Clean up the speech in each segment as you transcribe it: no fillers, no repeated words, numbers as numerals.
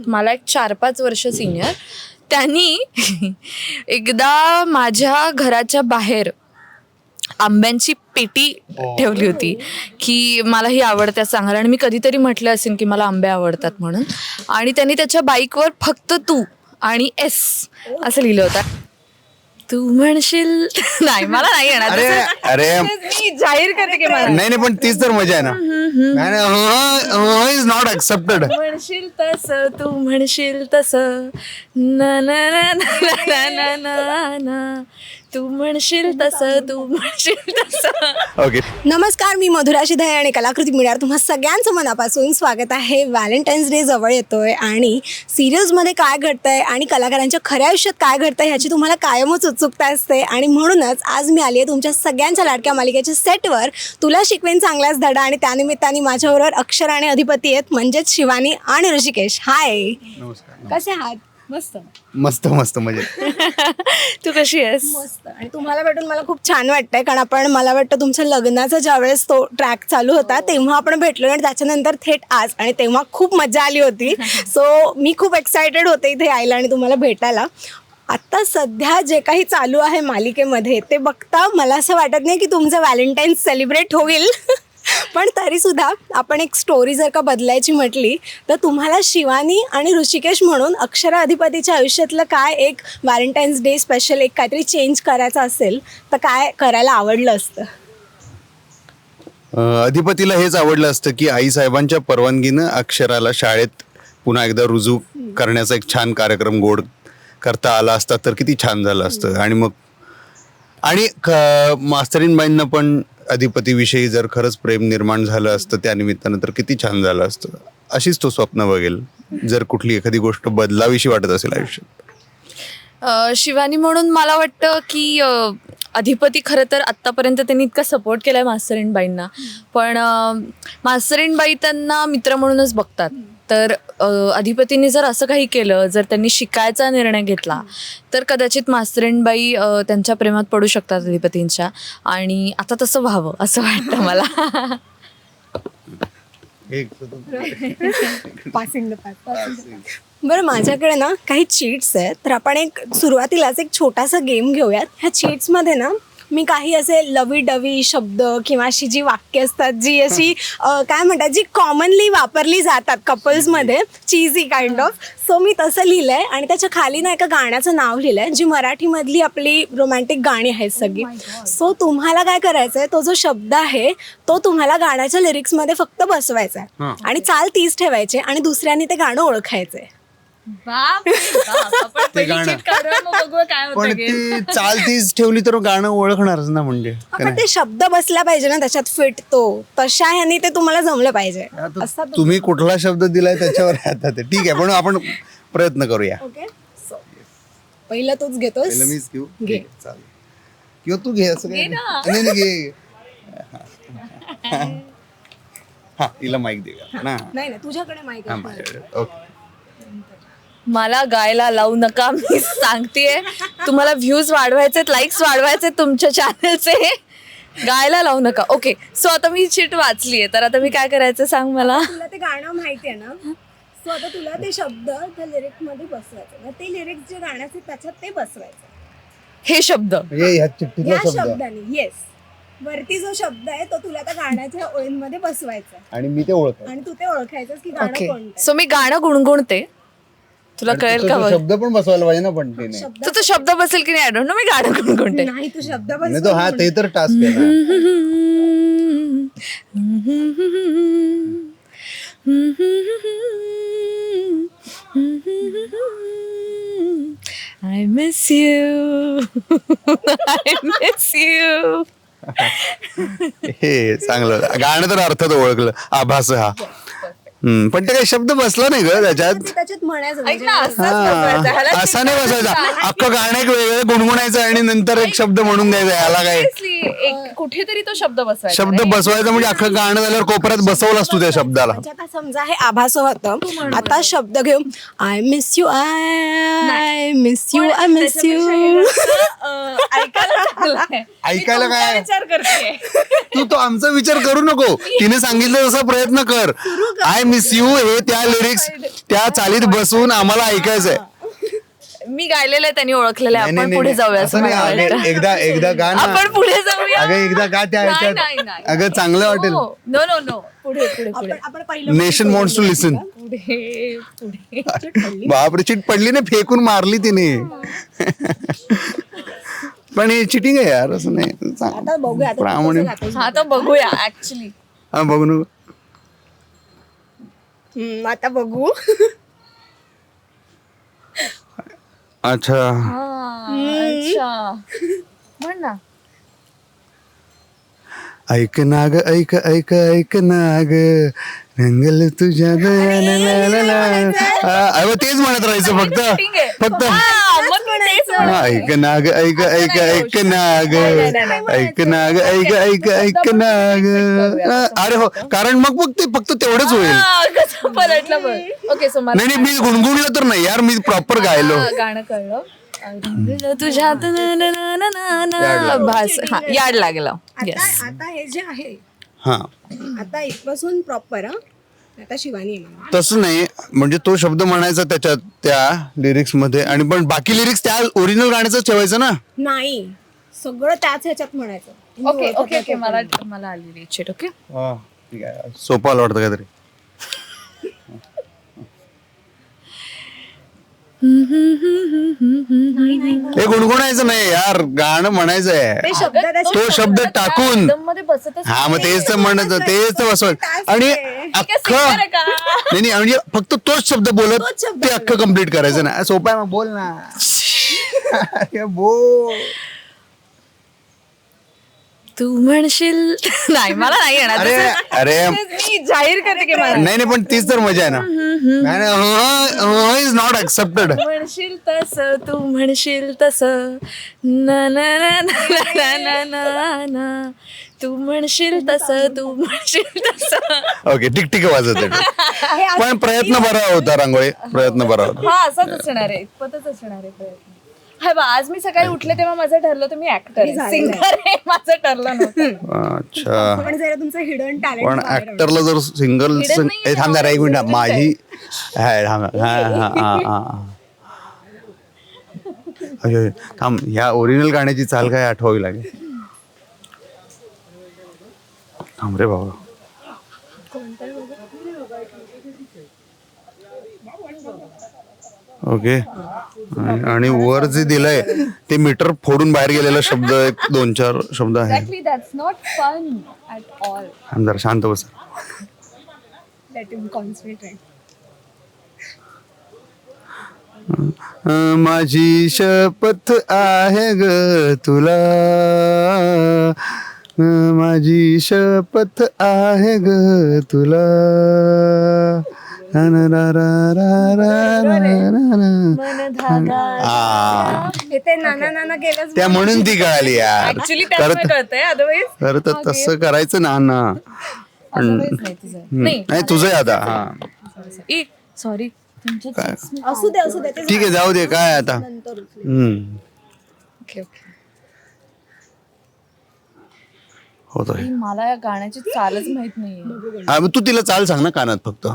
मला एक 4-5 वर्ष सिनियर, त्यांनी एकदा माझ्या घराच्या बाहेर आंब्यांची पेटी ठेवली होती की मला ही आवडते सांगायला, आणि मी कधीतरी म्हटलं असेल की मला आंबे आवडतात म्हणून, आणि त्यांनी त्याच्या बाईकवर फक्त तू आणि एस असं लिहिलं होतं. तू म्हणशील नाही, मला नाही येणार. अरे अरे मी जाहीर करते की मला नाही पण तीच तर मजा आहे ना. Is not accepted. म्हणशील तसं, तू म्हणशील तसं, ना ना ना ना ना ना ना ना, तू म्हणशील तसं, तू म्हणशील तसं. ओके. नमस्कार, मी मधुरा शिधाळे आणि कलाकृती मीडियावर तुम्हा सगळ्यांचं मनापासून स्वागत आहे. व्हॅलेंटाईन्स डे जवळ येतोय आणि सिरियल्समध्ये काय घडतंय आणि कलाकारांच्या खऱ्या आयुष्यात काय घडतंय ह्याची तुम्हाला कायमच उत्सुकता असते, आणि म्हणूनच आज मी आली आहे तुमच्या सगळ्यांच्या लाडक्या मालिकेच्या सेटवर. तुला शिकवेन चांगलाच धडा, आणि त्यानिमित्ताने माझ्याबरोबर अक्षर आणि अधिपती आहेत, म्हणजेच शिवानी आणि ऋषिकेश. हाय, नमस्कार. कसे आहात? मस्त. मस्त मस्त मजेत. तू कशी आहेस? मस्त. आणि तुम्हाला भेटून मला खूप छान वाटतंय, कारण आपण, मला वाटतं तुमच्या लग्नाचा ज्यावेळेस तो ट्रॅक चालू होता तेव्हा आपण भेटलो, आणि त्याच्यानंतर थेट आज, आणि तेव्हा खूप मजा आली होती. सो मी खूप एक्सायटेड होते इथे यायला आणि तुम्हाला भेटायला. आत्ता सध्या जे काही चालू आहे मालिकेमध्ये ते बघता मला असं वाटत नाही की तुमचं व्हॅलेंटाईन्स सेलिब्रेट होईल. पण तरीसुद्धा आपण एक स्टोरी जर का बदलायची म्हटली तर तुम्हाला शिवानी आणि ऋषिकेश म्हणून अक्षरा अधिपतीच्या आयुष्यातलं काय एक व्हॅलेंटाईन्स डे स्पेशल एक काहीतरी चेंज करायचं असेल तर काय करायला आवडलं असतं? अधिपतीला हेच आवडलं असतं की आईसाहेबांच्या परवानगीनं अक्षराला शाळेत पुन्हा एकदा रुजू करण्याचा एक छान कार्यक्रम गोड करता आला असता तर किती छान झालं असतं. आणि मग आणि मास्तरीनबाईंना पण अधिपतीविषयी जर खरंच प्रेम निर्माण झालं असतं त्या निमित्तानं तर किती छान झालं असतं. अशीच तो स्वप्न बघेल जर कुठली एखादी गोष्ट बदलावीशी वाटत असेल आयुष्यात. शिवानी म्हणून मला वाटतं की अधिपती खरं तर आत्तापर्यंत त्यांनी इतका सपोर्ट केला आहे मास्तरीणबाईंना, पण मास्तरीणबाई त्यांना मित्र म्हणूनच बघतात. तर अधिपतींनी जर असं काही केलं, जर त्यांनी शिकायचा निर्णय घेतला तर कदाचित मास्तरीणबाई त्यांच्या प्रेमात पडू शकतात अधिपतींच्या, आणि आता तसं व्हावं असं वाटतं मला. बरं, माझ्याकडे ना काही चीट्स आहेत, तर आपण एक सुरुवातीलाच एक छोटासा गेम घेऊयात. ह्या चीट्समध्ये ना मी काही असे लवी डवी शब्द किंवा अशी जी वाक्य असतात जी अशी काय म्हणतात जी कॉमनली वापरली जातात कपल्समध्ये, चीझी काइंड ऑफ. सो मी तसं लिहिलं आहे, आणि त्याच्या खाली ना एका गाण्याचं नाव लिहिलं आहे जी मराठीमधली आपली रोमॅन्टिक गाणी आहेत सगळी. सो तुम्हाला काय करायचं आहे, तो जो शब्द आहे तो तुम्हाला गाण्याच्या लिरिक्समध्ये फक्त बसवायचा आहे आणि चाल तीच ठेवायची, आणि दुसऱ्यांनी ते गाणं ओळखायचं आहे. पण ती चाल तीच ठेवली तर गाणं ओळखणारच ना, म्हणजे पण ते शब्द बसला पाहिजे ना त्याच्यात फिट, तो तशा ह्यानी ते तुम्हाला जमलं पाहिजे. तुम्ही कुठला शब्द दिलाय त्याच्यावर आता ते ठीक आहे, पण आपण प्रयत्न करूया. ओके, सो पहिला तूच घेतोस. पहिलं मीच घेऊ. घे. चालेल, किंवा तू घे, असं काय नाही. नाही घे. हा, तिला माईक देऊया ना. नाही नाही, तुझ्याकडे माहिती हा, माझ्याकडे. ओके. मला गायला लावू नका, मी सांगतेय. तुम्हाला व्ह्यूज वाढवायचे, लाईक्स वाढवायचे तुमच्या चॅनलचे, गायला लावू नका. ओके, सो आता मी चिट वाचलीये, तर आता मी काय करायचं सांग मला. तुला ते गाणं माहिती आहे ना, सो आता तुला ते शब्द त्या लिरिक्स मध्ये बसवायचे, ते लिरिक्स जे गाण्याचे त्याच्यात ते बसवायचं. हे शब्द ह्या चिठ्ठीतला या शब्द शब्दाने, येस, वरती जो शब्द आहे तो तुला त्या गाण्याच्या ओळींमध्ये बसवायचा, आणि मी ते ओळख, आणि तू ते ओळखायचंस की गाणं ओके, कोणतं. सो मी गाणं गुणगुणते, तुला कळेल का? शब्द पण बसवायला पाहिजे ना, पण ते नाही. तर तो शब्द बसेल की नाही आय डोंट नो, मी गाणं गुणगुणते. नाही, तू शब्द नाही तो हा ते तर टास्क आहे ना. I miss you, I miss you. हे चांगलं गाणं तर अर्थात ओळखलं, आभास हा. पण ते काही शब्द बसला नाही ग त्याच्यात. म्हणायचं ऐक ना, असंच बसवायचं. ह्याला असा नाही बसायचा, अख्खं गाणं एक वेगळं गुणगुणायचं आणि नंतर एक शब्द म्हणून द्यायचा. याला काय Obviously, एक कुठेतरी तो शब्द बसवायचा. शब्द बसवायचा म्हणजे अख्खं गाणं झाल्यावर कोपऱ्यात बसवलास तू त्या शब्दाला. म्हणजे आता समजा हे आभास होतं, आता शब्द घेऊन I miss you, I miss you, I miss you. ऐकायला काय विचार करते. तू तो आमचा विचार करू नको. तिने सांगितलं तसा प्रयत्न कर. आय मिस यू हे त्या लिरिक्स त्या चालीत बसून आम्हाला ऐकायचंय. मी गायलेलं आहे, त्यांनी ओळखलेलं आहे. नाही, आपण नाही, पुढे नाही. जाऊया असं असं नाही, मला अगं, वाटतं. एकदा गा ना. आपण पुढे जाऊया. अगं एकदा गा त्या नाही, ह्याच्यात. नाही, नाही. अगं चांगलं वाटेल. नो नो नो पुढे पुढे पुढे आपण पहिलं नेशन वॉन्ट्स टू लिसन. पुढे पुढे. बापरे चिट पडली ना, फेकून मारली तिने. पण हे चिटिंग आहे यार, असं नाही. आता बघूया, आता प्रामाणिक. कसं गातो. हा तर बघूया ऍक्च्युली. हा बघू नको. आता बघू. अच्छा अच्छा म्हण ना. ऐक नाग ऐक ऐक ऐक नाग रंगल तुझ्या तेच म्हणत राहायचं फक्त फक्त. ऐक नाग ऐक ऐक ऐक नाग ऐक नाग ऐक ऐक ऐक नाग. अरे हो, कारण मग ते फक्त तेवढंच होईल. कसं पलटलं बघ. ओके सो मला नाही मी गुणगुणलं तर नाही यार, मी प्रॉपर गायलो. गाणं कळलं. तुझ्यात भास हा याड लागला. आता आता हे जे आहे, हा आता इथपासून प्रॉपर आता शिवानी आहे मला. तसं नाही, म्हणजे तो शब्द म्हणायचा त्याच्यात त्या लिरिक्स मध्ये, आणि पण बाकी लिरिक्स त्या ओरिजिनल गाण्याच ठेवायचं ना. नाही, सगळं त्याच ह्याच्यात म्हणायचं. ओके ओके ओके मला आली रिचेट. ओके सोपं आलं वाटतं काहीतरी. हे गुणगुणायचं नाही यार, गाणं म्हणायचं आहे. तो शब्द टाकून हा मग तेच तर म्हणत, तेच तर बसवायचं. आणि अख्खं नाही नाही, म्हणजे फक्त तोच शब्द बोलत ते अख्खं कम्प्लीट करायचं ना. सोपं आहे, मग बोल ना. बोल. तू म्हणशील नाही, मला नाही येणार. अरे अरे मी जाहीर करते की मला नाही नाही, पण तीच तर मजा आहे ना. Is not accepted. म्हणशील तस, तू म्हणशील तस, ना ना ना ना ना ना ना, तू म्हणशील तस, तू म्हणशील तस. ओके ठीक ठीक वाजत आहे. पण प्रयत्न बरा होता रांगोळी, प्रयत्न बरा होता. हा असाच असणार आहे, इतपतच असणार आहे प्रयत्न. हाय बा, आज मी सकाळी उठले तेव्हा माझं ठरलं होतं मी ऍक्टर सिंगर आहे. माझं ठरलं नव्हतं. अच्छा, पण जरा तुमचं हिडन पण टॅलेंट ऍक्टरला जर सिंगल Hidden नाहीये ना, थांबणार एक मिनिट, माझी थांब, ह्या ओरिजिनल गाण्याची चाल काय आठवावी लागेल. थांब रे बाबा. ओके, आणि वर जे दिलंय ते मीटर फोडून बाहेर गेलेला शब्द, एक 2-4 शब्द आहे. Exactly, that's not fun at all. थांब जरा शांत बस. माझी शपथ आहे ग तुला, माझी शपथ आहे ग तुला. ते नाना नाना गेलंच. त्या म्हणून ती कळाली यार. ऍक्च्युली त्यामुळे कळतंय, अदरवाईज खरं तर तसं करायचं ना. नाही तुझं आहे आता. हा सॉरी. असू दे असू दे, ते ठीक आहे, जाऊ दे, काय आता. नंतर ओके ओके. होत आहे. मला या गाण्याची चालच माहित नाहीये. तू तिला चाल सांग ना कानात फक्त.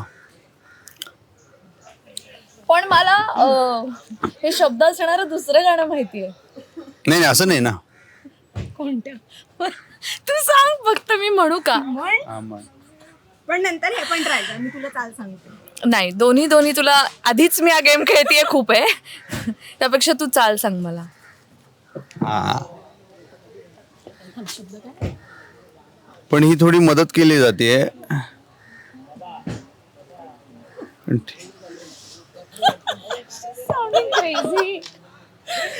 पण मला हे शब्द असणारं दुसरं गाणं माहितीये. नाही नाही, असं नाही ना. कोणत्या? तू सांग फक्त, मी म्हणू का? पण नंतर हे पण ट्राय कर, मी तुला चाल सांगते. नाही, दोन्ही तुला आधीच मी हा गेम खेळतीये खूप आहे. त्यापेक्षा तू चाल सांग मला. पण ही थोडी मदत केली जाते.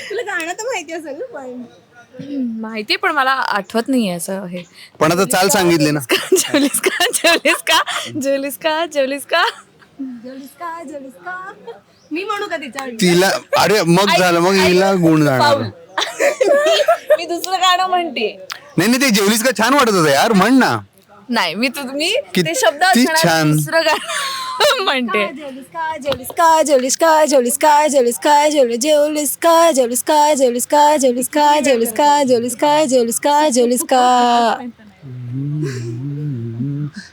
तुला गाणं तर माहिती असेल ना, पण माहिती पण मला आठवत नाहीये असं हे. पण आता चाल सांगितली ना. जेवलीस का जेवलीस का जेवलीस का जेवलीस का जेवलीस का जेवलीस का. मी म्हणू का तिच्या तिला? अरे मग झालं, मग हिला गुण जाणार. मी दुसरं गाणं म्हणते. नाही नाही, ते जेवलीस का छान वाटत होतं यार, म्हण ना. नाही मी मी किती ते शब्द छान. दुसरं गाणं म्हणते.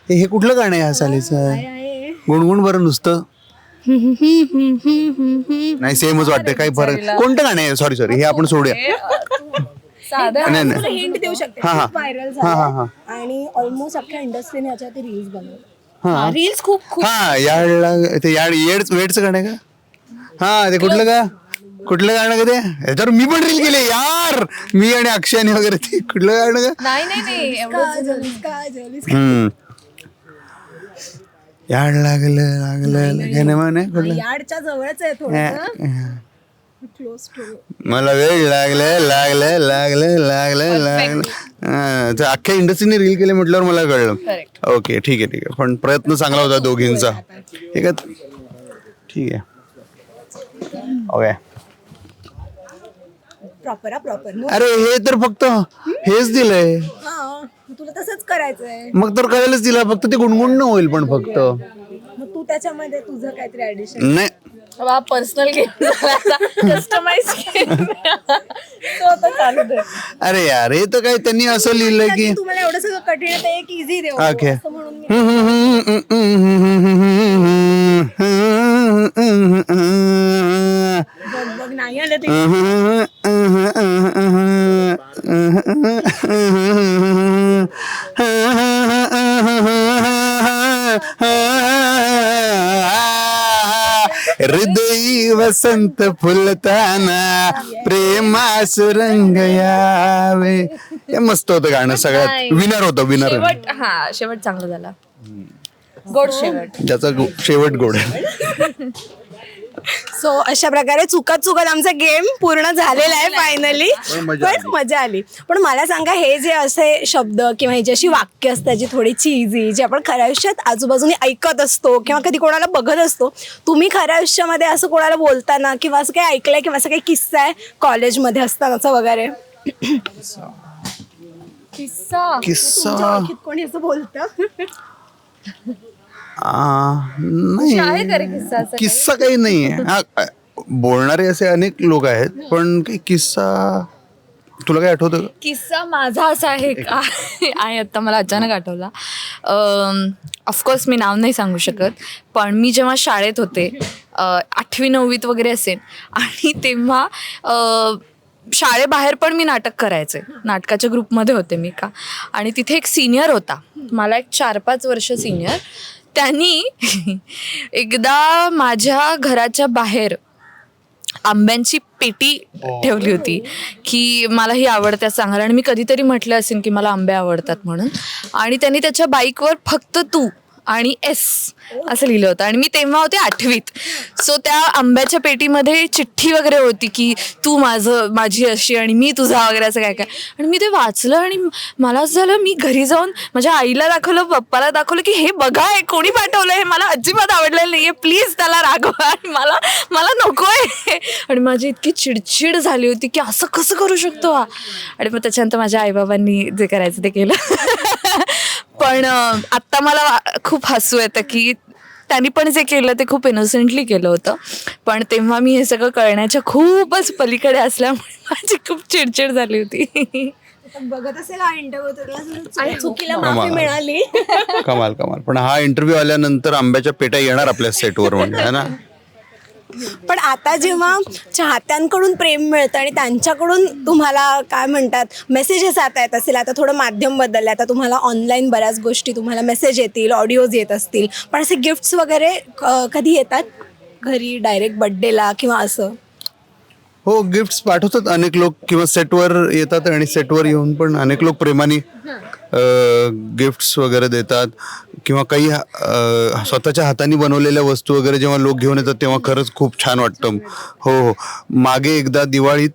हे कुठलं गाणं आहे ह्या सालीचं? गुणगुण बरं नुसतं. नाही सेमच वाटते, काही फरक. कोणतं गाणं आहे? सॉरी हे आपण सोडूया. साधं नाही नाही. हिंट देऊ शकते, हा, हा. व्हायरल हा, हा, झालं हा. आणि ऑलमोस्ट अख्ख्या इंडस्ट्रीने ह्याच्यावरती रील्स बनवले. हा रील्स खूप खूप हा याडला ते वेडचं गाणं आहे का? हा ते कुठलं गाणं का ते? याच्यावर मी पण रील केले यार, मी आणि अक्षयाने वगैरे. ते कुठलं गाणं का? नाही याड लागलं म्हणे कुठलं? याडच्या जवळच आहे थोडं क्लोज टू. मला वेळ लागले. ते अख्ख्या इंडस्ट्रीने रील केले म्हटल्यावर मला कळलं. ओके ठीक आहे पण प्रयत्न चांगला होता दोघींचा. ठीक आहे ओके. प्रॉपर अरे हे तर फक्त हेच दिलंय, तुला तसंच करायचंय, मग तर कळायलाच दिला, फक्त ते गुणगुण होईल. पण फक्त मग तू त्याच्यामध्ये तुझं काहीतरी ऍडिशन. नाही पर्सनल गेम कस्टमाइज चालू दे. अरे यार हे तर काय त्यांनी असं लिहिलंय की तुम्हाला एवढं सगळं कठीण आहे, तर एक इझी देऊ ओके. असं म्हणून बघ नाही आलं ते. हृदयी वसंत फुलताना प्रेमास रंग यावे. हे मस्त होतं गाणं, सगळ्यात विनर होतं. विनर शेवट चांगला झाला, गोड शेवट. ज्याचा शेवट गोड. सो अशा प्रकारे चुकत आमचा गेम पूर्ण झालेला आहे फायनली. पण मजा आली. पण मला सांगा, हे जे असे शब्द किंवा ही जी अशी वाक्य असतात जी थोडी चीजी, जी आपण खऱ्या आयुष्यात आजूबाजूने ऐकत असतो किंवा कधी कोणाला बघत असतो, तुम्ही खऱ्या आयुष्यामध्ये असं कोणाला बोलताना किंवा असं काही ऐकलंय किंवा असं काही किस्सा आहे कॉलेजमध्ये असतानाचा वगैरे? किस्सा कोणी असं बोलतं? नाही, किस्सा काही नाहीये. बोलणारे असे अनेक लोक आहेत, पण काही किस्सा तुला काय आठवतं? किस्सा माझा असा आहे का आहे, आता मला अचानक आठवला. ऑफकोर्स मी नाव नाही सांगू शकत, पण मी जेव्हा शाळेत होते 8वी 9वीत वगैरे असेल, आणि तेव्हा शाळेबाहेर पण मी नाटक करायचे. नाटकाच्या ग्रुपमध्ये होते मी का, आणि तिथे एक सिनियर होता, मला एक 4-5 वर्ष सिनियर. त्यांनी एकदा माझ्या घराच्या बाहेर आंब्यांची पेटी ठेवली होती की मला ही आवडते सांगायला, आणि मी कधीतरी म्हटलं असेल की मला आंबे आवडतात म्हणून, आणि त्यांनी त्याच्या बाईकवर फक्त तू आणि एस असं लिहिलं होतं, आणि मी तेव्हा होते 8वीत. सो त्या आंब्याच्या पेटीमध्ये चिठ्ठी वगैरे होती की तू माझी अशी आणि मी तुझा वगैरे, असं काय काय. आणि मी ते वाचलं आणि मला असं झालं, मी घरी जाऊन माझ्या आईला दाखवलं, पप्पाला दाखवलं की हे बघा, हे कोणी पाठवलं, हे मला अजिबात आवडलेलं नाही आहे, प्लीज त्याला रागवा, आणि मला नको आहे. आणि माझी इतकी चिडचिड झाली होती की असं कसं करू शकतो हा. आणि मग त्याच्यानंतर माझ्या आईबाबांनी जे करायचं ते केलं. पण आत्ता मला खूप हसू येतं की त्यांनी पण जे केलं ते खूप इनोसेंटली केलं होतं, पण तेव्हा मी हे सगळं कळण्याच्या खूपच पलीकडे असल्यामुळे माझी खूप चिडचिड झाली होती. बघत असेल हा इंटरव्ह्यू, चुकीला माफी मिळाली. कमाल. पण हा इंटरव्ह्यू आल्यानंतर आंब्याच्या पेट्या येणार आपल्या सेटवर, म्हणजे है ना. पण आता जेव्हा चाहत्यांकडून प्रेम मिळतं आणि त्यांच्याकडून तुम्हाला काय म्हणतात मेसेजेस आता येत असेल, आता थोडं माध्यम बदललं, आता तुम्हाला ऑनलाईन बऱ्याच गोष्टी तुम्हाला मेसेज येतील, ऑडिओज येत असतील, पण असे गिफ्ट्स वगैरे कधी येतात घरी डायरेक्ट बर्थडेला किंवा असं? हो, गिफ्ट्स पाठवतात अनेक लोक, किंवा सेटवर येतात, आणि सेटवर येऊन पण अनेक लोक प्रेमाने गिफ्ट्स वगैरे देतात, किंवा काही स्वतःच्या हाताने बनवलेल्या वस्तू वगैरे जेव्हा लोक घेऊन येतात तेव्हा खरंच खूप छान वाटतं. हो, मागे एकदा दिवाळीत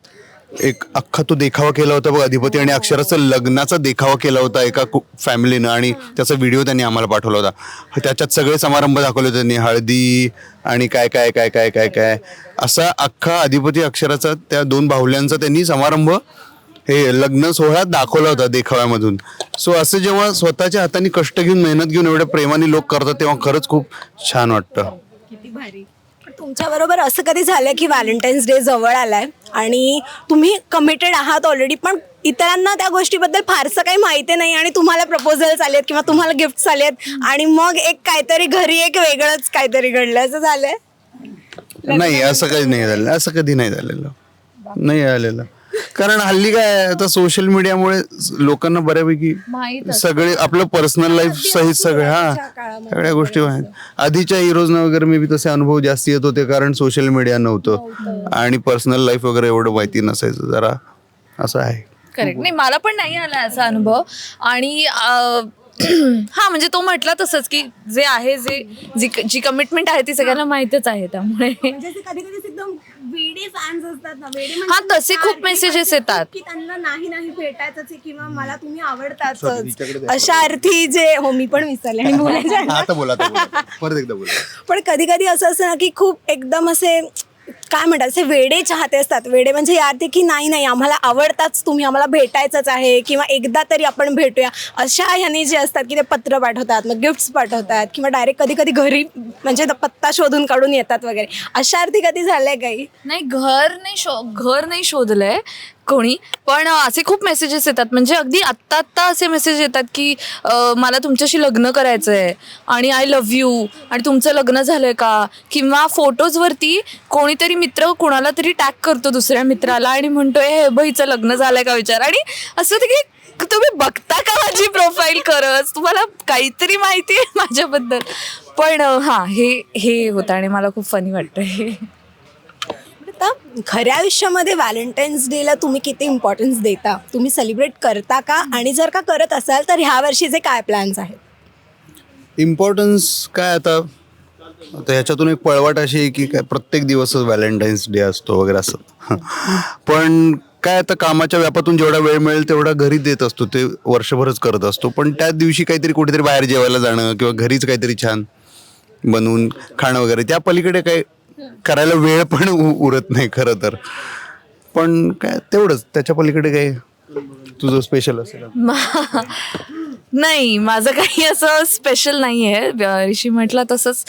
एक अख्खा तो देखावा केला होता बघ, अधिपती आणि अक्षराचं लग्नाचा देखावा केला होता एका फॅमिलीनं, आणि त्याचा व्हिडिओ त्यांनी आम्हाला पाठवला होता. त्याच्यात सगळे समारंभ दाखवले होते त्यांनी, हळदी आणि काय काय काय काय काय काय असा अख्खा अधिपती अक्षराचा, त्या 2 बाहुल्यांचा त्यांनी समारंभ हे लग्न सोहळा दाखवला होता देखाव्यामधून. सो असं जेव्हा स्वतःच्या हाताने कष्ट घेऊन मेहनत घेऊन एवढ्या प्रेमाने लोक करतात तेव्हा खरंच खूप छान वाटतं. किती भारी. पण तुमच्याबरोबर असं कधी झालं की व्हॅलेंटाईन्स डे जवळ आलाय आणि तुम्ही कमिटेड आहात ऑलरेडी, पण इतरांना त्या गोष्टीबद्दल फारसं काही माहिती नाही आणि तुम्हाला प्रपोजल्स आलेत किंवा तुम्हाला गिफ्ट्स आलेत आणि मग एक काहीतरी घरी एक वेगळंच काहीतरी घडलं, असं झालंय? नाही, असं काही नाही झालं, असं कधी नाही झालेलं, नाही आलेलं. कारण हल्ली काय आता सोशल मीडियामुळे लोकांना बऱ्यापैकी माहित सगळे आपलं पर्सनल लाईफ सहित सगळे सगळ्या गोष्टी आहेत. आधीच्या हिरोजना वगैरे मी तसे अनुभव जास्त येत होते कारण सोशल मीडिया नव्हतं आणि पर्सनल लाईफ वगैरे एवढं माहिती नसायचं, जरा असं आहे. करेक्ट. नाही, मला पण नाही आला असा अनुभव. आणि हा म्हणजे तो म्हटला तसंच की जे आहे जी कमिटमेंट आहे ती सगळ्यांना माहितच आहे, त्यामुळे म्हणजे कधी कधी एकदम वेडे फॅन्स असतात ना, वेडे हा, तसे खूप messages येतात. की त्यांना नाही भेटायचंच आहे किंवा मला तुम्ही आवडतातच अशा अर्थी जे, हो मी पण विसरले आणि बोलायचे आहे ना. आता बोला परत एकदा बोला. पण कधी कधी असं असतं ना की खूप एकदम असे काय म्हणतात, असे वेडे चाहते असतात. वेडे म्हणजे या अर्थे की नाही आम्हाला आवडताच तुम्ही, आम्हाला भेटायचंच आहे किंवा एकदा तरी आपण भेटूया, अशा ह्याने जे असतात की ते पत्र पाठवतात, मग गिफ्ट्स पाठवतात किंवा डायरेक्ट कधी कधी घरी म्हणजे पत्ता शोधून काढून येतात वगैरे. अशा अर्थी कधी झालंय काही? नाही, घर नाही शोधलंय कोणी, पण असे खूप मेसेजेस येतात. म्हणजे अगदी आत्ता असे मेसेज येतात की मला तुमच्याशी लग्न करायचं आहे आणि आय लव्ह यू आणि तुमचं लग्न झालंय का, किंवा फोटोजवरती कोणीतरी मित्र कोणाला तरी टॅग करतो दुसऱ्या मित्राला आणि म्हणतोय हे बहीचं लग्न झालंय का विचार. आणि असं होतं की तुम्ही बघता का माझी प्रोफाईल खरंच, तुम्हाला काहीतरी माहिती आहे माझ्याबद्दल. पण हां, हे होतं आणि मला खूप फनी वाटतं हे. आता खऱ्या आयुष्यामध्ये व्हॅलेंटाईन्स डेला तुम्ही किती इम्पॉर्टन्स देता, तुम्ही सेलिब्रेट करता का, आणि जर का करत असाल तर ह्या वर्षीचे काय प्लॅन्स आहेत? इम्पॉर्टन्स काय आता ह्याच्यातून एक पळवाट अशी आहे की काय प्रत्येक दिवसच व्हॅलेंटाईन्स डे असतो वगैरे असं. पण काय आता कामाच्या व्यापातून जेवढा वेळ मिळेल तेवढा घरी देत असतो, ते वर्षभरच करत असतो. पण त्याच दिवशी काहीतरी कुठेतरी बाहेर जेवायला जाणं किंवा घरीच काहीतरी छान बनवून खाणं वगैरे, त्या पलीकडे काय करायला वेळ पण उरत नाही खरं तर. पण काय तेवढंच, त्याच्या पलीकडे काय तुझं स्पेशल असेल? नाही, माझं काही असं स्पेशल नाही आहे. ऋषी म्हटलं तसंच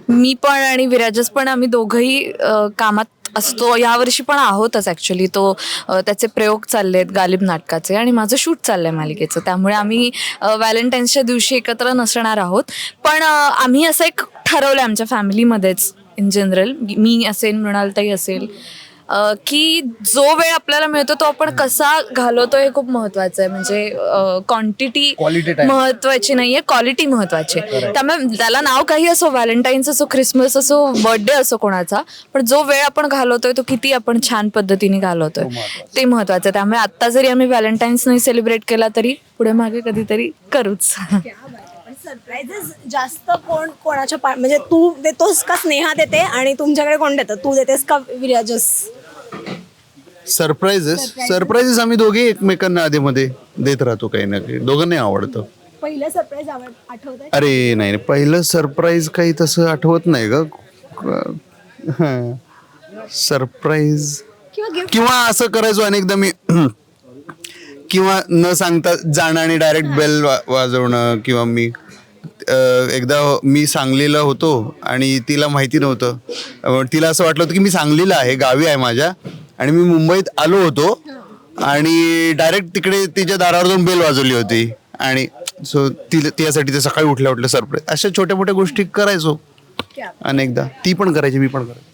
मी पण आणि विराजस पण आम्ही दोघंही कामात असतो. यावर्षी पण आहोतच ॲक्च्युली. त्याचे प्रयोग चालले आहेत गालिब नाटकाचे आणि माझं शूट चाललं आहे मालिकेचं, त्यामुळे आम्ही व्हॅलेंटाईन्सच्या दिवशी एकत्र नसणार आहोत. पण आम्ही असं एक ठरवलं आमच्या फॅमिलीमध्येच इन जनरल, मी असेल, मृणालताई असेल, की जो वेळ आपल्याला मिळतो तो आपण कसा घालवतो हे खूप महत्त्वाचं आहे. म्हणजे क्वांटिटी महत्त्वाची नाही आहे, क्वालिटी महत्त्वाची आहे. त्यामुळे त्याला नाव काही असो, व्हॅलेंटाईन्स असो, ख्रिसमस असो, बर्थडे असो कोणाचा, पण जो वेळ आपण घालवतोय तो किती आपण छान पद्धतीने घालवतोय ते महत्त्वाचं आहे. त्यामुळे आत्ता जरी आम्ही व्हॅलेंटाईन्स नाही सेलिब्रेट केला तरी पुढे मागे कधीतरी करूच. सरप्राईजेस जास्त कोणाच्या म्हणजे तू देतोस का स्नेहा देते, आणि तुमच्याकडे कोण देतं, तू देतेस का विराजस? सरप्राईजेस आम्ही दोघे एकमेकांना आधीमध्ये देत राहतो, काही ना काही दोघांनाही आवडतं. पहिलं सरप्राईज आठवतंय? अरे नाही, पहिलं सरप्राईज काही तसं आठवत नाही ग. सरप्राईज किंवा असं करायचो अनेकदा मी, किंवा न सांगता जाणं आणि डायरेक्ट बेल वाजवणं. किंवा मी एकदा मी सांगलीला होतो आणि तिला माहिती नव्हतं, तिला असं वाटलं होतं की मी सांगलीला आहे, गावी आहे माझ्या, आणि मी मुंबईत आलो होतो आणि डायरेक्ट तिकडे तिच्या दारावर जाऊन बेल वाजवली होती. आणि सो तिच्यासाठी ते सकाळी उठल्या उठल्या सरप्राईज, अशा छोट्या मोठ्या गोष्टी करायचो अनेकदा. ती पण करायची, मी पण करायचो.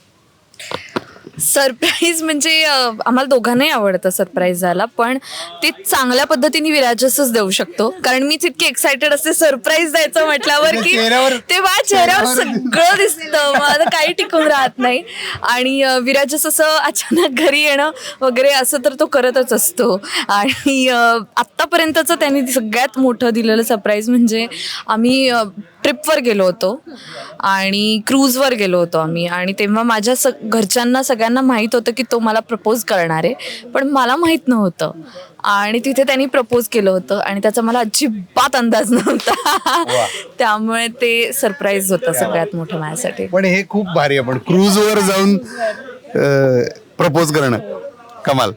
सरप्राईज म्हणजे आम्हाला दोघांनाही आवडतं सरप्राईज द्यायला, पण ते चांगल्या पद्धतीने विराजसच देऊ शकतो. कारण मीच इतकी एक्सायटेड असते सरप्राईज द्यायचं म्हटल्यावर की ते माझ्या चेहऱ्यावर सगळं दिसतं, मला काही टिकून राहत नाही. आणि विराजस असं अचानक घरी येणं वगैरे असं तर तो करतच असतो. आणि आत्तापर्यंतचं त्यांनी सगळ्यात मोठं दिलेलं सरप्राईज म्हणजे आम्ही ट्रिपवर गेलो होतो आणि क्रूजवर गेलो होतो आम्ही, आणि तेव्हा माझ्या घरच्यांना सगळ्यांना माहीत होतं की तो मला प्रपोज करणार आहे, पण मला माहीत नव्हतं. आणि तिथे त्यांनी प्रपोज केलं होतं आणि त्याचा मला अजिबात अंदाज नव्हता. त्यामुळे ते सरप्राईज होतं सगळ्यात मोठं माझ्यासाठी. पण हे खूप भारी आहे, पण क्रूजवर जाऊन प्रपोज करणं कमाल.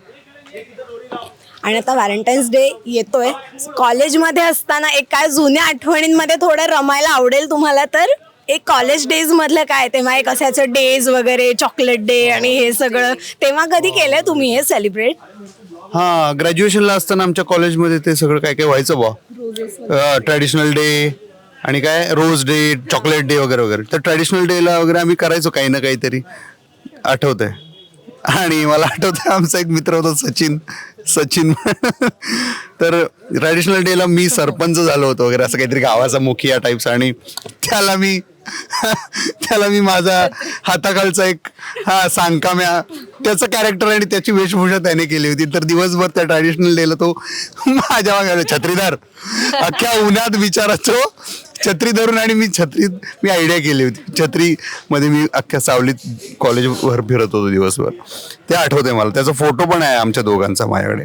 आणि आता व्हॅलेंटाईन्स डे येतोय. कॉलेजमध्ये असताना एक काय जुन्या आठवणींमध्ये थोडं रमायला आवडेल तुम्हाला, तर एक कॉलेज डेज मधलं काय, तेव्हा एक असायचं डेज वगैरे, चॉकलेट डे आणि हे सगळं, तेव्हा कधी केलंय तुम्ही हे सेलिब्रेट? हां, ग्रॅज्युएशनला असताना आमच्या कॉलेजमध्ये ते सगळं काय काय व्हायचं बा, ट्रॅडिशनल डे आणि काय रोज डे, चॉकलेट डे वगैरे वगैरे. तर ट्रॅडिशनल डेला वगैरे आम्ही करायचो काही ना काहीतरी, आठवतंय. आणि मला आठवतं आमचा एक मित्र होता सचिन तर ट्रॅडिशनल डेला मी सरपंच झालो होतो वगैरे, असं काहीतरी गावाचा मुखिया टाईप्स. आणि त्याला मी माझा हाताखालचा एक सांकाम्या त्याचं कॅरेक्टर आणि त्याची वेशभूषा त्याने केली होती. तर दिवसभर त्या ट्रॅडिशनल डेला तो माझ्या मागे छत्रीदार अख्ख्या उन्हात विचारायचो छत्री धरून, आणि मी आयडिया केली होती छत्रीमध्ये मी अख्ख्या सावलीत कॉलेजवर फिरत होतो दिवसभर. ते आठवतंय मला, त्याचा फोटो पण आहे आमच्या दोघांचा माझ्याकडे.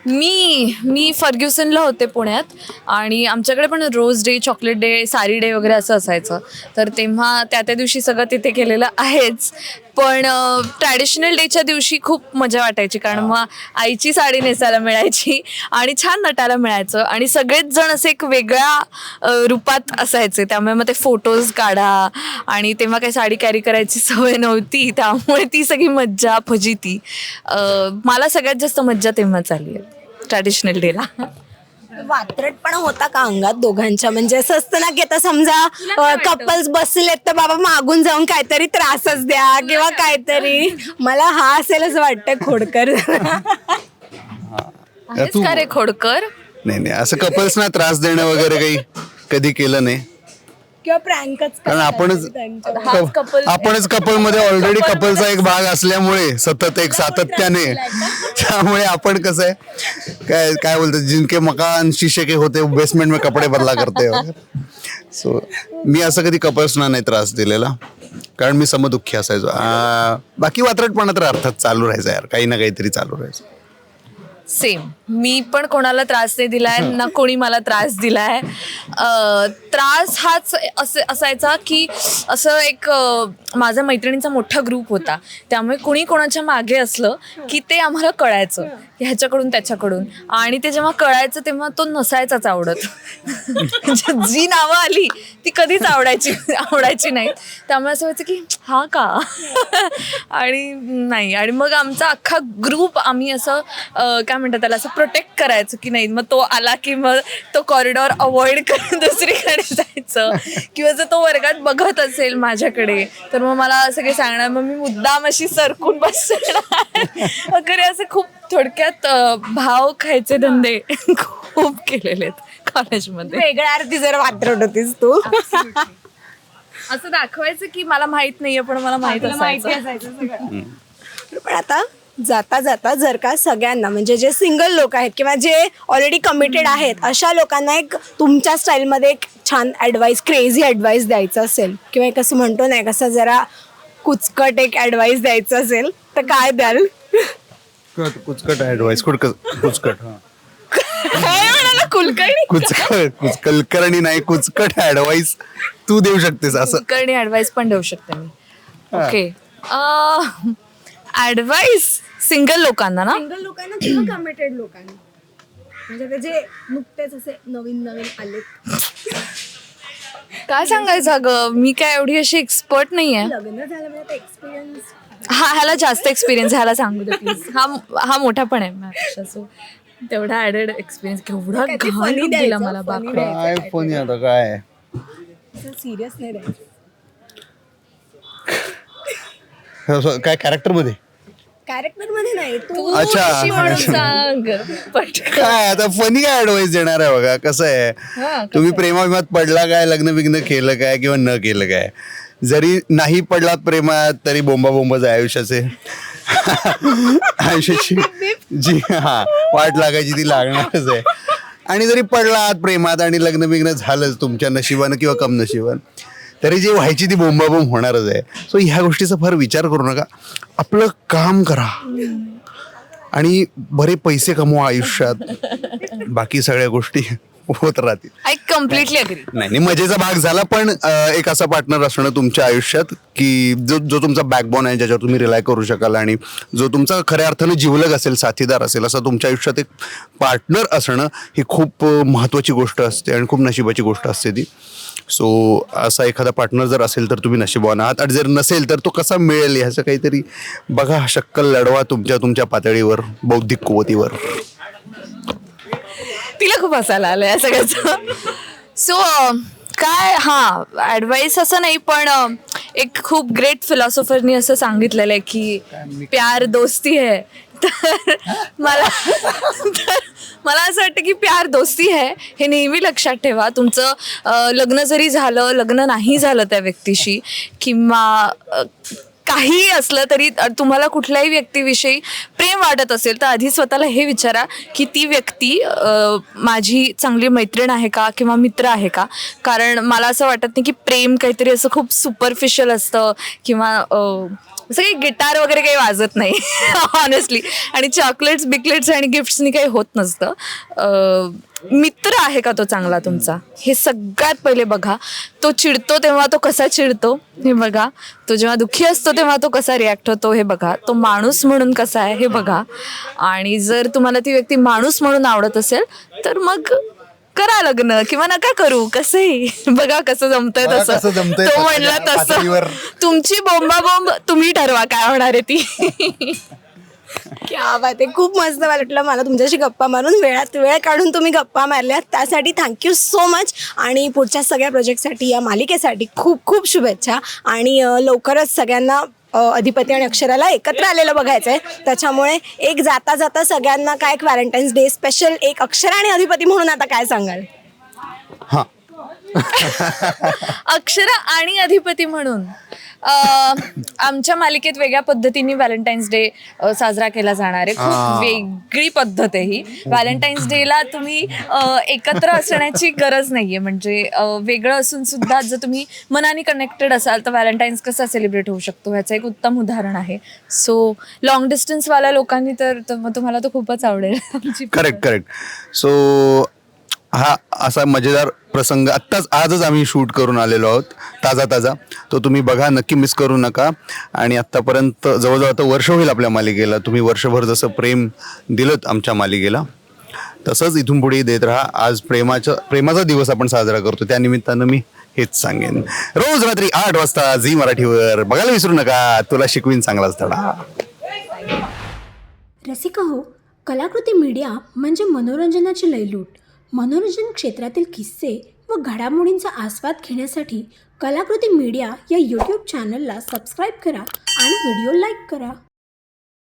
मी फर्ग्युसनला होते पुण्यात, आणि आमच्याकडे पण rose day, chocolate day, sari day वगैरे असं असायचं. तर तेव्हा त्या दिवशी सगळं तिथे केलेलं आहेच. पण ट्रॅडिशनल डेच्या दिवशी खूप मजा वाटायची, कारण मग आईची साडी नेसायला मिळायची आणि छान नटायला मिळायचं, आणि सगळेच जण असे एक वेगळ्या रूपात असायचे. त्यामुळे मग ते फोटोज काढा, आणि तेव्हा काही साडी कॅरी करायची सवय नव्हती, त्यामुळे ती सगळी मज्जा फजिती. मला सगळ्यात जास्त मज्जा तेव्हाच आली आहे ट्रॅडिशनल डेला. वात्रट पण होता का अंगात दोघांच्या? म्हणजे असं असतं ना की आता समजा कपल्स बसलेत तर बाबा मागून जाऊन काहीतरी त्रासच द्या किंवा काहीतरी. मला हा असेल असं वाटतं खोडकर. आहेच का रे खोडकर? नाही, असं कपल्सना त्रास देणं वगैरे काही कधी केलं नाही, किंवा प्रँकच, कारण आपणच कपलमध्ये ऑलरेडी कपलचा एक भाग असल्यामुळे सतत एक सातत्याने, त्यामुळे आपण कसं आहे काय बोलतात, जिनके मकान शीशे के होते बेसमेंट में कपडे बदला करते. सो मी असं कधी कपल्सना नाही त्रास दिलेला, कारण मी समदुःखी असायचो. बाकी वात्रटपणा तर अर्थात चालू राहायचं यार, काही ना काहीतरी चालू राहायचं. सेम, मी पण कोणाला त्रास नाही दिलाय ना कोणी मला त्रास दिलाय. त्रास हाच असायचा की असं एक माझ्या मैत्रिणींचा मोठा ग्रुप होता, त्यामुळे कोणी कोणाच्या मागे असलं की ते आम्हाला कळायचं ह्याच्याकडून त्याच्याकडून, आणि ते जेव्हा कळायचं तेव्हा तो नसायचाच आवडत. जी नावं आली ती कधीच आवडायची नाहीत. त्यामुळे असं व्हायचं की हा का आणि नाही, आणि मग आमचा अख्खा ग्रुप आम्ही असं काय म्हणतात त्याला, असं प्रोटेक्ट करायचं की नाही. मग तो आला की मग तो कॉरिडॉर अवॉइड करून दुसरीकडे जायचं, किंवा जर तो वर्गात बघत असेल माझ्याकडे तर मग मला सगळे सांगणार, मग मी मुद्दाम अशी सरकून बसणार वगैरे. असे खूप थोडक्यात भाव खायचे धंदे खूप केलेले आहेत कॉलेजमध्ये. वेगळ्या अर्थी जर वात्रट होतीस तू. असं दाखवायचं की मला माहित नाहीये पण मला माहित असायचं. पण आता जाता जाता जर का सगळ्यांना, म्हणजे जे सिंगल लोक आहेत किंवा जे ऑलरेडी कमिटेड आहेत, अशा लोकांना एक तुमच्या स्टाईलमध्ये एक छान ॲडवाईस, क्रेझी ॲडवाईस द्यायचं असेल, किंवा एक असं म्हणतो नाही कसं जरा कुचकट एक ॲडवाईस द्यायचं असेल, तर काय द्याल? कुचकट ॲडवाईस, कुचकट कुचकलकरणी नाही, कुचकट ॲडवाईस तू देऊ शकतेस असं? कुचकरणी ॲडवाईस पण देऊ शकते मी. ओके, ॲडवाईस सिंगल लोकांना ना? सिंगल लोकांना किंवा कमिटेड लोकांना, म्हणजे ते जे नुकतेच असे नवीन आले. काय सांगायचं ग, मी काय एवढी अशी एक्सपर्ट नाहीये. लग्न झालं म्हणजे एक्सपिरियन्स, ह्याला जास्त एक्सपिरियन्स, ह्याला सांगू दे प्लीज. हा मोठा पण आहे माझ्यापेक्षा, सो तेवढा ॲडेड एक्सपिरियन्स. केवढा घाण look दिला मला बापरे. काय फनी आता काय सिरियस नाही द्यायचं. काय कॅरेक्टर मध्ये नाही तू. अच्छा. अशी म्हणून सांग पटकन. काय आता फनी काय ऍडवाइस देणार आहे बघा. कसं आहे, तुम्ही प्रेमाभिमात पडला काय, लग्न बिग्न केलं काय किंवा न केलं काय, जरी नाही पडलात प्रेमात तरी बोंबाच आहे आयुष्याचे. आयुष्याची जी वाट लागायची ती लागणारच आहे. आणि जरी पडलात प्रेमात आणि लग्न बिग्न झालंच तुमच्या नशिबानं किंवा कम नशिबानं, तरी जी व्हायची ती बोंबाबोंब होणारच आहे. सो ह्या गोष्टीचा फार विचार करू नका, आपलं काम करा आणि बरे पैसे कमवा आयुष्यात, बाकी सगळ्या गोष्टी होत राहतील. I completely agree. नाही मजेचा भाग झाला, पण एक असा पार्टनर असणं तुमच्या आयुष्यात की जो तुमचा बॅकबोन आहे, ज्याच्यावर तुम्ही रिलाय करू शकाल आणि जो तुमचा खऱ्या अर्थानं जिवलग असेल, साथीदार असेल, असं तुमच्या आयुष्यात एक पार्टनर असणं ही खूप महत्त्वाची गोष्ट असते आणि खूप नशिबाची गोष्ट असते ती. सो असा एखादा पार्टनर जर असेल तर तुम्ही नशिबवान आहात, आणि जर नसेल तर तो कसा मिळेल ह्याचं काहीतरी बघा, शक्कल लढवा तुमच्या पातळीवर, बौद्धिक कुवतीवर. तिला खूप हसायला आलं या सगळ्याचं. सो काय हां ॲडवाईस असं नाही, पण एक खूप ग्रेट फिलॉसॉफरनी असं सांगितलेलं आहे की प्यार दोस्ती है. तर मला असं वाटतं की प्यार दोस्ती है हे नेहमी लक्षात ठेवा. तुमचं लग्न जरी झालं, लग्न नाही झालं त्या व्यक्तीशी, किंवा काही असलं तरी तुम्हाला कुठल्याही व्यक्तीविषयी प्रेम वाटत असेल तर आधी स्वतःला हे विचारा की ती व्यक्ती माझी चांगली मैत्रीण आहे का किंवा मित्र आहे का. कारण मला असं वाटत नाही की प्रेम काहीतरी असं खूप सुपरफिशियल असतं किंवा असं काही गिटार वगैरे काही वाजत नाही ऑनेस्टली, आणि चॉकलेट्स बिकलेट्स आणि गिफ्ट्सनी काही होत नसतं. मित्र आहे का तो चांगला तुमचा, हे सगळ्यात पहिले बघा. तो चिडतो तेव्हा तो कसा चिडतो हे बघा. तो जेव्हा दुःखी असतो तेव्हा तो कसा रिॲक्ट होतो हे बघा. तो माणूस म्हणून कसा आहे हे बघा. आणि जर तुम्हाला ती व्यक्ती माणूस म्हणून आवडत असेल तर मग करा लग्न, किंवा नका करू, कसंही बघा कसं जमतंय तसं. तो म्हणला तसं. तुमची बोंबाबोंब तुम्ही ठरवा काय होणार आहे ती. क्या बात आहे, खूप मस्त वाटलं मला तुमच्याशी गप्पा मारून. वेळात वेळ काढून तुम्ही गप्पा मारल्यात त्यासाठी थँक्यू सो मच. आणि पुढच्या सगळ्या प्रोजेक्टसाठी, या मालिकेसाठी खूप खूप शुभेच्छा. आणि लवकरच सगळ्यांना अधिपती आणि अक्षराला एकत्र आलेलं बघायचं आहे. त्याच्यामुळे एक जाता जाता सगळ्यांना काय एक व्हॅलेंटाईन्स डे स्पेशल एक अक्षरा आणि अधिपती म्हणून आता काय सांगाल? हां अक्षरा आणि अधिपती म्हणून आमच्या मालिकेत वेगळ्या पद्धतीने व्हॅलेंटाईन्स डे साजरा केला जाणार आहे. खूप वेगळी पद्धत आहे ही. व्हॅलेंटाईन्स डेला तुम्ही एकत्र असण्याची गरज नाहीये, म्हणजे वेगळं असून सुद्धा जर तुम्ही मनाने कनेक्टेड असाल तर व्हॅलेंटाईन्स कसा सेलिब्रेट होऊ शकतो ह्याचं एक उत्तम उदाहरण आहे. सो लॉंग डिस्टन्सवाल्या लोकांनी तर तुम्हाला तो खूपच आवडेल. करेक्ट. सो हा असा मजेदार प्रसंग आजच आम्ही शूट करून आलेलो आहोत, ताजा. तो तुम्ही बघा, नक्की मिस करू नका. आणि आत्तापर्यंत जवळजवळ आता वर्ष होईल आपल्या मालिकेला. तुम्ही वर्षभर जसं प्रेम दिलंत आमच्या मालिकेला तसंच इथून पुढे देत राहा. आज प्रेमाचा दिवस आपण साजरा करतो, त्यानिमित्तानं मी हेच सांगेन, रोज रात्री 8 वाजता झी मराठीवर बघायला विसरू नका. तुला शिकवीन चांगलाच धडा. रसिका हो, कलाकृती मीडिया म्हणजे मनोरंजनाची लयलूट. मनोरंजन क्षेत्रातील किस्से व घडामोडींचा आस्वाद घेण्यासाठी कलाकृती मीडिया या यूट्यूब चॅनलला सबस्क्राईब करा आणि व्हिडिओ लाईक करा.